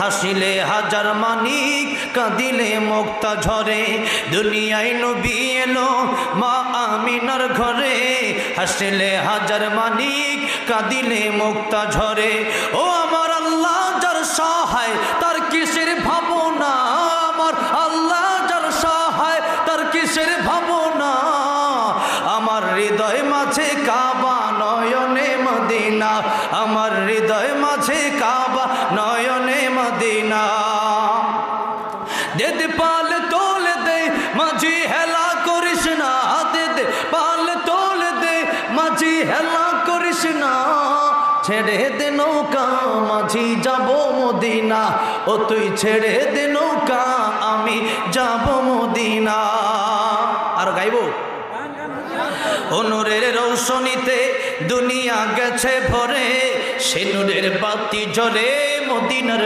হাসিলে হাজার মানিক কাঁদিলে মুক্তা ঝরে। দুনিয়ায় নবী এলো মা আমিনার ঘরে, হাসিলে হাজার মানিক কাঁদিলে মুক্তা ঝরে। ও আমার আল্লাহ যার সহায় তার কিসের ভাবনা, আমার আল্লাহ যার সহায় তার কিসের ভাবনা। আমার হৃদয় মাঝে কাবা নয়নে মদিনা, আমার হৃদয় মাঝে কাবা নয়নে মদিনা। দে দে পাল তোল দে মাঝি হেলা করিস না, দে দে পাল তোল দে মাঝি হেলা করিস না। ছেড়ে দে নৌকা মাঝি যাব মদিনা, ও তুই ছেড়ে দে নৌকা আমি যাব মদিনা। আর গাইবো নূরের রৌশনীতে দুনিয়া গেছে ভরে, সে নূরের বাতি জ্বলে মদিনার